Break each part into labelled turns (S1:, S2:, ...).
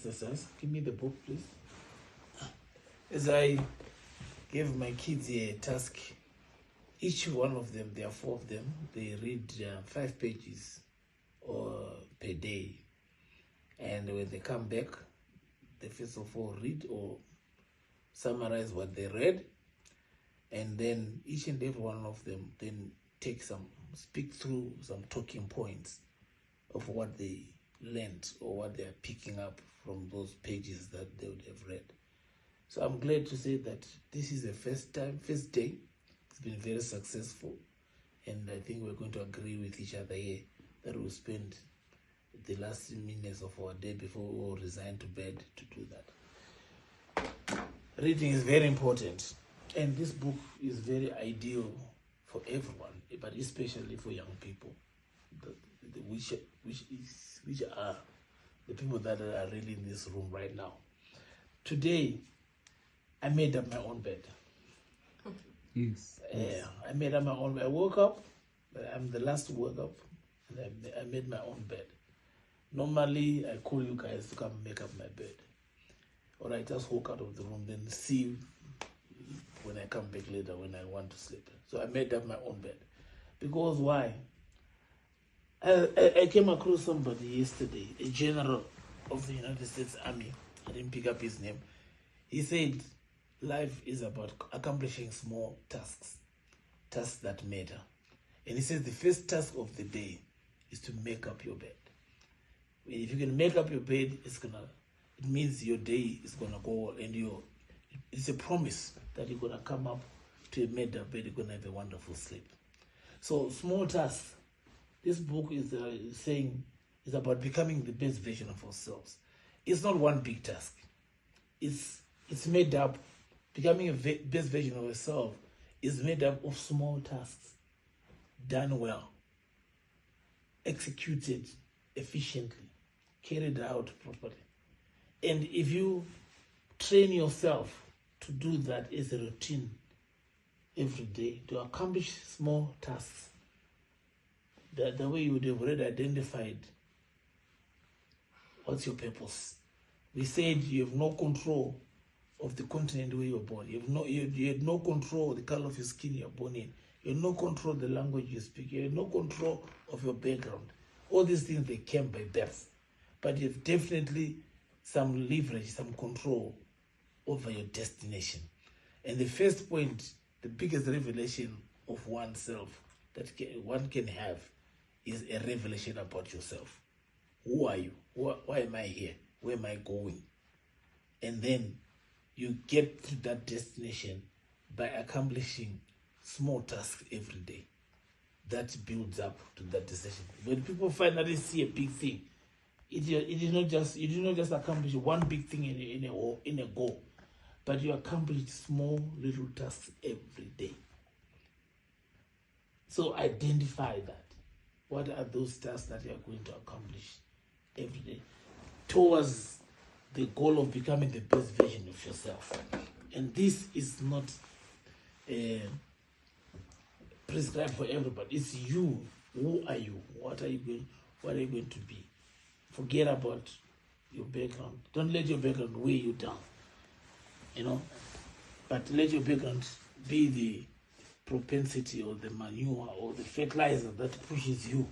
S1: exercise. Give me the book, please. As I gave my kids a task, each one of them, there are 4 of them, they read 5 pages per day. And when they come back, they first of all read or summarize what they read. And then each and every one of them then speak through some talking points of what they learned or what they are picking up from those pages that they would have read. So I'm glad to say that this is the first day. It's been very successful. And I think we're going to agree with each other here that we'll spend the last minutes of our day before we all resign to bed to do that. Reading is very important. And this book is very ideal for everyone, but especially for young people, which are the people that are really in this room right now. Today, I made up my own bed.
S2: Yes.
S1: I made up my own bed. I woke up, I'm the last to wake up, and I made my own bed. Normally, I call you guys to come make up my bed. Or I just walk out of the room, then see when I come back later when I want to sleep. So I made up my own bed. Because why? I came across somebody yesterday, a general of the United States Army. I didn't pick up his name. He said, life is about accomplishing small tasks that matter. And he says the first task of the day is to make up your bed. If you can make up your bed, it means your day is gonna go, and it's a promise that you're gonna come up to a made up bed, you're gonna have a wonderful sleep. So small tasks. This book is saying is about becoming the best version of ourselves. It's not one big task. It's made up. Becoming a best version of yourself is made up of small tasks, done well, executed efficiently, carried out properly. And if you train yourself to do that as a routine every day, to accomplish small tasks, the way you would have already identified what's your purpose. We said you have no control of the continent where you were born. You had no control of the color of your skin you were born in. You had no control of the language you speak. You had no control of your background. All these things, they came by birth. But you have definitely some leverage, some control over your destination. And the first point, the biggest revelation of oneself that one can have is a revelation about yourself. Who are you? Why am I here? Where am I going? And then you get to that destination by accomplishing small tasks every day. That builds up to that destination. When people finally see a big thing, you did not just accomplish one big thing in a go, but you accomplish small little tasks every day. So identify that. What are those tasks that you are going to accomplish every day towards the goal of becoming the best version of yourself? And this is not prescribed for everybody. It's you. Who are you? What are you going to be? Forget about your background. Don't let your background weigh you down. But let your background be the propensity or the manure or the fertilizer that pushes you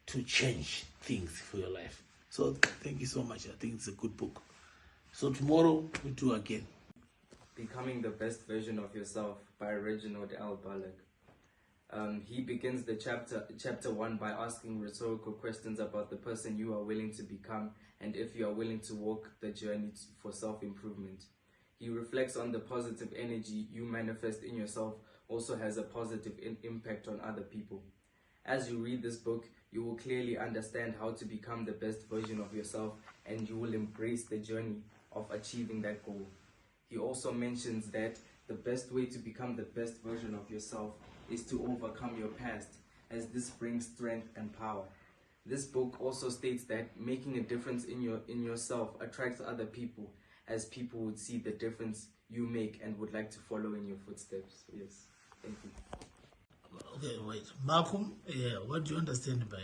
S1: to change things for your life. So thank you so much. I think it's a good book. So tomorrow we'll do again.
S3: Becoming the Best Version of Yourself by Reginald L. Bullock. He begins the chapter 1 by asking rhetorical questions about the person you are willing to become and if you are willing to walk the journey for self-improvement. He reflects on the positive energy you manifest in yourself also has a positive impact on other people. As you read this book, you will clearly understand how to become the best version of yourself, and you will embrace the journey of achieving that goal. He also mentions that the best way to become the best version of yourself is to overcome your past, as this brings strength and power. This book also states that making a difference in yourself attracts other people, as people would see the difference you make and would like to follow in your footsteps. Yes, thank you.
S1: Okay, wait. Malcolm, what do you understand by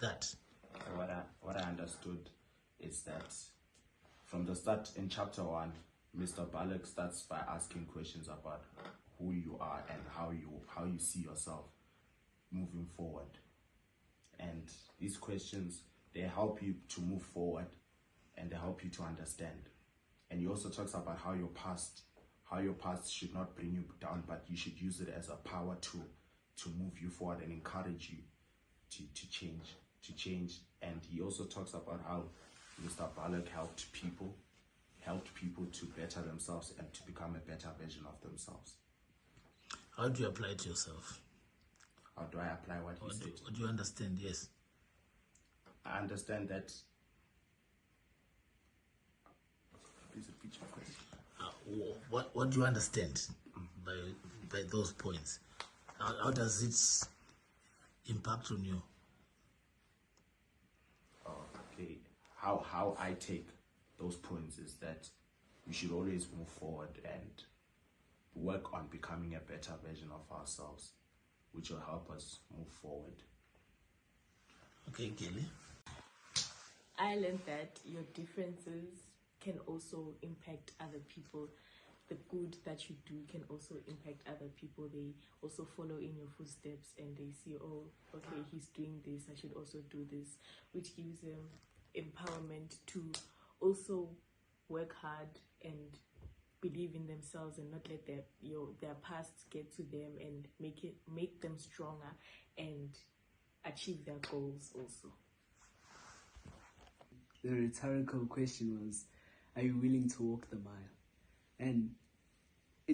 S1: that?
S4: What I understood is that from the start in chapter 1, Mr. Balak starts by asking questions about who you are and how you see yourself moving forward. And these questions, they help you to move forward and they help you to understand. And he also talks about how your past should not bring you down, but you should use it as a power tool to move you forward and encourage you to change. And he also talks about how Mr. Balak helped people to better themselves and to become a better version of themselves.
S1: How do you apply it to yourself?
S4: How do I apply what he said?
S1: What do you understand? Yes.
S4: I understand that. Please repeat your question.
S1: What do you understand by those points? How does it impact on you?
S4: Okay. How I take those points is that we should always move forward and work on becoming a better version of ourselves, which will help us move forward.
S1: Okay, Kelly.
S5: I learned that your differences can also impact other people. The good that you do can also impact other people. They also follow in your footsteps and they see, oh, okay, he's doing this, I should also do this, which gives them empowerment to also work hard and believe in themselves and not let their past get to them and make them stronger and achieve their goals also.
S2: The rhetorical question was, are you willing to walk the mile? And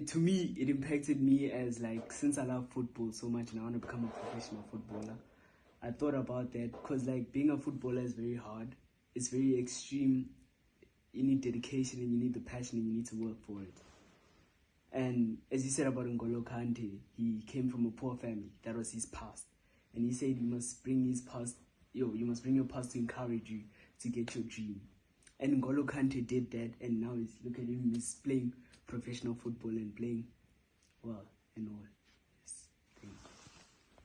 S2: to me, it impacted me as like, since I love football so much and I want to become a professional footballer, I thought about that because like being a footballer is very hard. It's very extreme. You need dedication and you need the passion and you need to work for it. And as you said about N'Golo Kante, he came from a poor family. That was his past. And he said you must bring his past, you must bring your past to encourage you to get your dream. And N'Golo Kante did that, and now look at him, he's playing professional football and playing well and all. Yes. Thank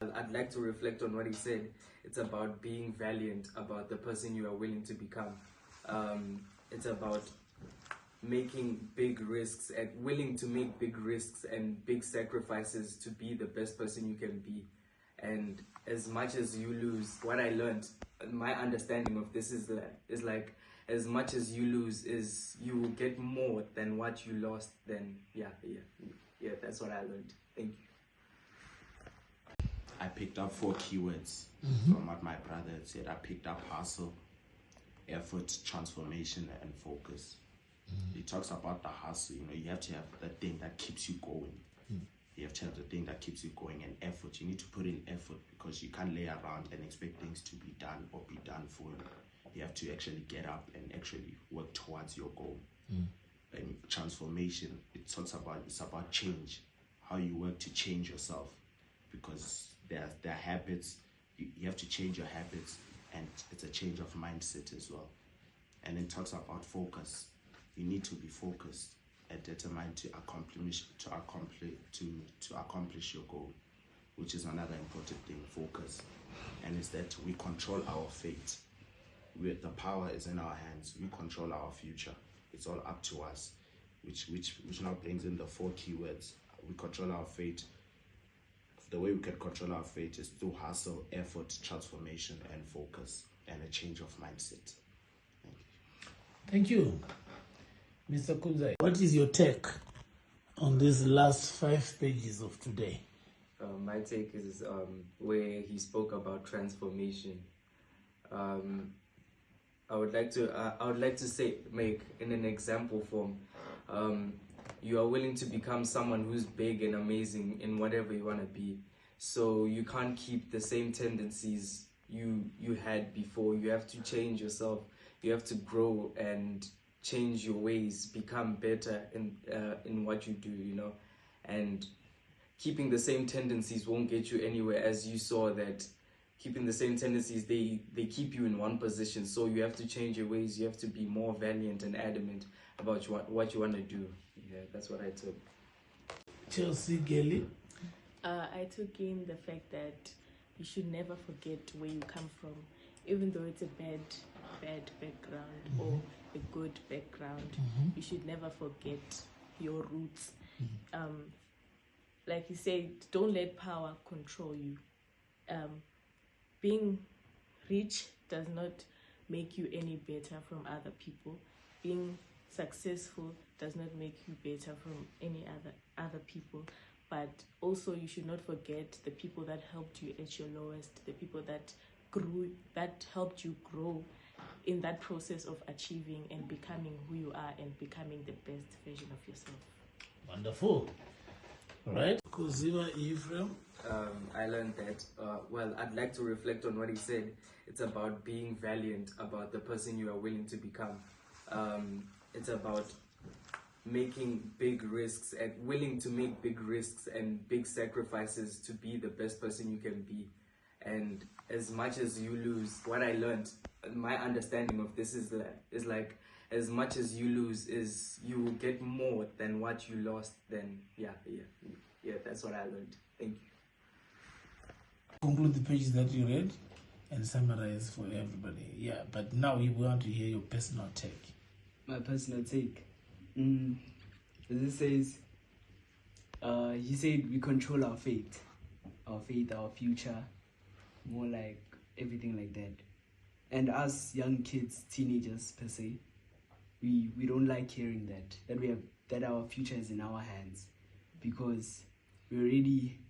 S2: you.
S3: I'd like to reflect on what he said. It's about being valiant about the person you are willing to become. It's about making big risks and willing to make big risks and big sacrifices to be the best person you can be. And as much as you lose, what I learned, my understanding of this is like as much as you lose is you will get more than what you lost. Then yeah, that's what I learned. Thank you.
S4: I picked up 4 keywords from what my brother had said. I picked up hustle, effort, transformation, and focus. He talks about the hustle. You have to have that thing that keeps you going. You have to have the thing that keeps you going, and effort. You need to put in effort because you can't lay around and expect things to be done or be done for you. You have to actually get up and actually work towards your goal. And transformation, it's about change, how you work to change yourself, because there are habits. You have to change your habits, and it's a change of mindset as well. And then talks about focus. You need to be focused and determined to accomplish your goal, which is another important thing. Focus, and it's that we control our fate. The power is in our hands. We control our future. It's all up to us, which now brings in the 4 keywords. We control our fate. The way we can control our fate is through hustle, effort, transformation, and focus, and a change of mindset.
S1: Thank you, Mr. Kudzai. What is your take on these last 5 pages of today?
S3: My take is where he spoke about transformation. I would like to say, make in an example form. You are willing to become someone who's big and amazing in whatever you want to be. So you can't keep the same tendencies you had before. You have to change yourself. You have to grow and change your ways, become better in what you do, And keeping the same tendencies won't get you anywhere, as you saw that keeping the same tendencies, they keep you in one position. So you have to change your ways. You have to be more valiant and adamant about what you want to do. Yeah, that's what I took.
S1: Chelsea Gelly.
S5: I took in the fact that you should never forget where you come from. Even though it's a bad bad background or a good background. You should never forget your roots. Like you said, don't let power control you. Being rich does not make you any better from other people. Being successful does not make you better from any other people. But also you should not forget the people that helped you at your lowest, the people that helped you grow in that process of achieving and becoming who you are and becoming the best version of yourself.
S1: Wonderful. All right. Kuziva Ephraim.
S3: I learned that, I'd like to reflect on what he said. It's about being valiant about the person you are willing to become. It's about making big risks and willing to make big risks and big sacrifices to be the best person you can be. And as much as you lose, what I learned, my understanding of this is like as much as you lose is you will get more than what you lost. Then that's what I learned. Thank you.
S1: Conclude the pages that you read and summarize for everybody. Yeah, but now we want to hear your personal take.
S2: My personal take. As it says, he said we control our fate, our future, more like everything like that. And us young kids, teenagers per se, we don't like hearing that our future is in our hands, because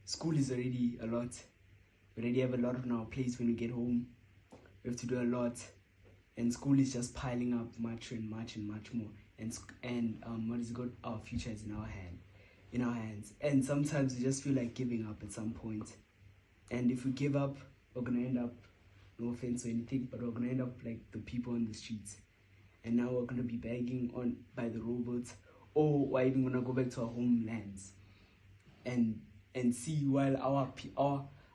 S2: school is already a lot. We already have a lot on our plates when we get home. We have to do a lot, and school is just piling up much and much and much more. And what is good? Our future is in our hands. And sometimes we just feel like giving up at some point. And if we give up, we're gonna end up, no offense or anything, but we're gonna end up like the people on the streets. And now we're gonna be begging on by the robots, or we're even gonna go back to our homelands, and see while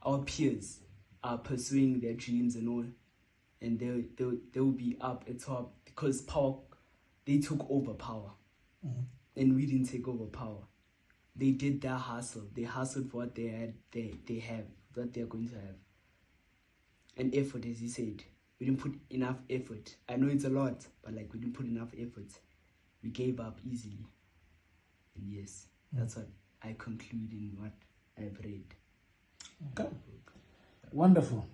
S2: our peers are pursuing their dreams and all, and they will be up at top because they took over power, and we didn't take over power. They did their hustle. They hustled for what they have, what they're going to have. And effort, as he said, we didn't put enough effort. I know it's a lot, but like we didn't put enough effort. We gave up easily. And yes, that's what I conclude in what I've read.
S1: Okay. Wonderful.